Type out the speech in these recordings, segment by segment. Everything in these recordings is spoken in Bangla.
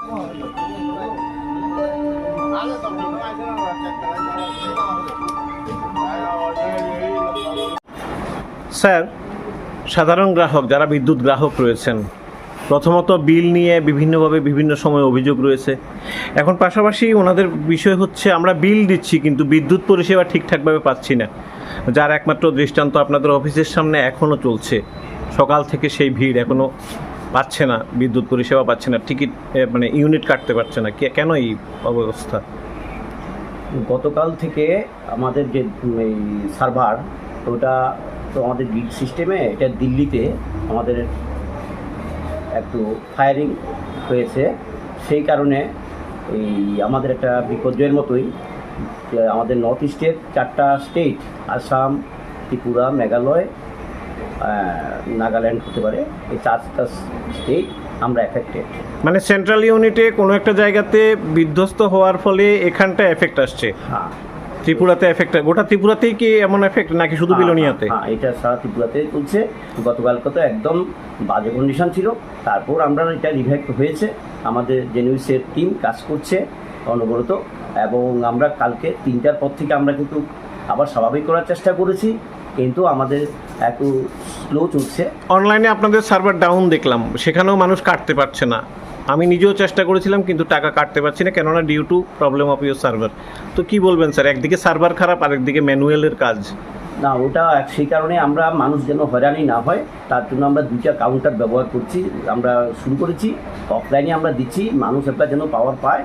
স্যার, সাধারণ গ্রাহক যারা বিদ্যুৎ গ্রাহক রয়েছেন, প্রথমত বিল নিয়ে বিভিন্নভাবে বিভিন্ন সময় অভিযোগ রয়েছে। এখন পাশাপাশি ওনাদের বিষয় হচ্ছে আমরা বিল দিচ্ছি কিন্তু বিদ্যুৎ পরিষেবা ঠিকঠাকভাবে পাচ্ছি না, যার একমাত্র দৃষ্টান্ত আপনাদের অফিসের সামনে এখনও চলছে। সকাল থেকে সেই ভিড়, এখনও পাচ্ছে না, বিদ্যুৎ পরিষেবা পাচ্ছে না, টিকিট মানে ইউনিট কাটতে পারছে না। কেন এই অবস্থা? গতকাল থেকে আমাদের যে এই সার্ভার, ওটা তো আমাদের গ্রিড সিস্টেমে, এটা দিল্লিতে আমাদের একটু ফায়ারিং হয়েছে। সেই কারণে এই আমাদের একটা বিপর্যয়ের মতোই আমাদের নর্থ ইস্টের 4টা স্টেট, আসাম, ত্রিপুরা, মেঘালয়, নাগাল্যান্ড হতে পারে, এই 4টা স্টেট আমরা এফেক্টেড। মানে সেন্ট্রাল ইউনিটে কোনো একটা জায়গাতে বিধ্বস্ত হওয়ার ফলে এখানটা এফেক্ট আসছে। হ্যাঁ, ত্রিপুরাতে এফেক্ট, গোটা ত্রিপুরাতেই কি এমন এফেক্ট নাকি শুধু বিলোনিয়াতে? হ্যাঁ, এটা সারা ত্রিপুরাতে চলছে। গতকালকে তো একদম বাজে কন্ডিশন ছিল, তারপর আমরা এটা রিভ্যাক্ট হয়েছে। আমাদের জেনুইসের টিম কাজ করছে অনবরত, এবং আমরা কালকে 3টার পর থেকে আমরা কিন্তু আবার স্বাভাবিক করার চেষ্টা করেছি, কিন্তু আমাদের একটু স্লো চলছে। অনলাইনে আপনাদের সার্ভার ডাউন দেখলাম, সেখানেও মানুষ কাটতে পারছে না। আমি নিজেও চেষ্টা করেছিলাম কিন্তু টাকা কাটতে পারছি না, কেননা due to problem of your server. তো কি বলবেন স্যার, একদিকে সার্ভার খারাপ, আরেকদিকে ম্যানুয়ালের কাজ। না, ওটা সেই কারণে আমরা মানুষ যেন হয়রানি না হয় তার জন্য আমরা 2টা কাউন্টার ব্যবহার করছি, আমরা শুরু করেছি। অফলাইনে আমরা দিচ্ছি, মানুষ একটা যেন পাওয়ার পায়।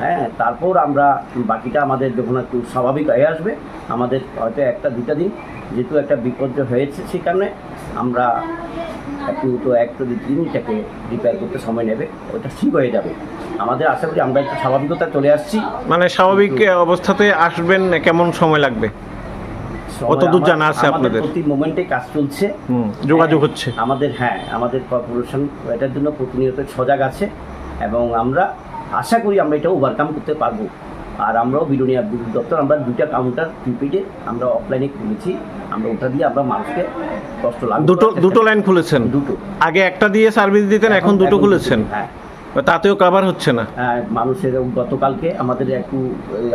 হ্যাঁ, তারপর আমরা বাকিটা আমাদের যখন একটু স্বাভাবিক হয়ে আসবে, আমাদের হয়তো 1-2টা দিন, যেহেতু একটা বিপর্যয় হয়েছে সেই কারণে আমরা একটু 1-2 দিন এটাকে রিপেয়ার করতে সময় নেবে, ওটা ঠিক হয়ে যাবে। আমাদের আশা করি আমরা একটু স্বাভাবিকতা চলে আসছি। মানে স্বাভাবিক অবস্থাতে আসবেন, কেমন সময় লাগবে? কত দূর জানা আছে আপনাদের? প্রতি মোমেন্টে কাজ চলছে, যোগাযোগ হচ্ছে আমাদের। হ্যাঁ, আমাদের কর্পোরেশন এটার জন্য প্রতিনিয়ত সজাগ আছে, এবং আমরা আশা করি আমরা এটা ওভারকাম করতে পারবো। আর আমরাও বিলোনিয়া বিদ্যুৎ দপ্তর আমরা 2টা কাউন্টার প্রিপেডে আমরা অফলাইনে খুলেছি, আমরা ওটা দিয়ে আমরা মানুষকে কষ্ট লাগবে। দুটো লাইন খুলেছেন? দুটো। আগে একটা দিয়ে সার্ভিস দিতেন, এখন দুটো খুলেছেন? হ্যাঁ, তাতেও কভার হচ্ছে না। হ্যাঁ, মানুষের গতকালকে আমাদের একটু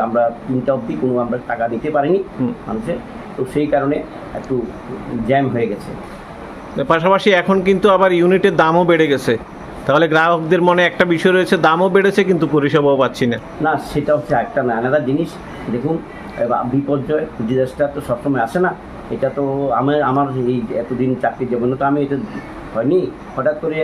আমরা 3টা অবধি কোনো আমরা টাকা দিতে পারিনি মানুষের, তো সেই কারণে একটু জ্যাম হয়ে গেছে। পাশাপাশি এখন কিন্তু আবার ইউনিটের দামও বেড়ে গেছে, তাহলে গ্রাহকদের মনে একটা বিষয় রয়েছে, দামও বেড়েছে কিন্তু পরিষেবাও পাচ্ছি না। না, সেটা হচ্ছে একটা নানাদা জিনিস। দেখুন, বিপর্যয়, ডিজাস্টার তো সবসময় আসে না। এটা তো আমার এই এতদিন চাকরির জীবনে তো আমি এটা হয়নি, হঠাৎ করে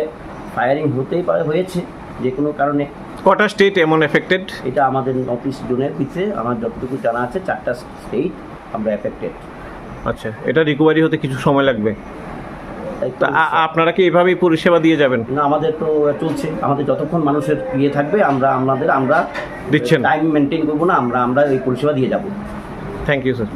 ফায়ারিং হতেই হয়েছে যে কোনো কারণে। কটা স্টেট এমন এফেক্টেড? এটা আমাদের নর্থ ইস্ট জোনের ভিতরে আমার যতটুকু জানা আছে 4টা স্টেট আমরা এফেক্টেড। আচ্ছা, এটা রিকভারি হতে কিছু সময় লাগবে। আপনারা কি এভাবেই পরিষেবা দিয়ে যাবেন? না, আমাদের তো চলছে, আমাদের যতক্ষণ মানুষের ইয়ে থাকবে আমরা দিচ্ছেন, টাইম মেনটেন করবো না, আমরা এই পরিষেবা দিয়ে যাব। Thank you sir.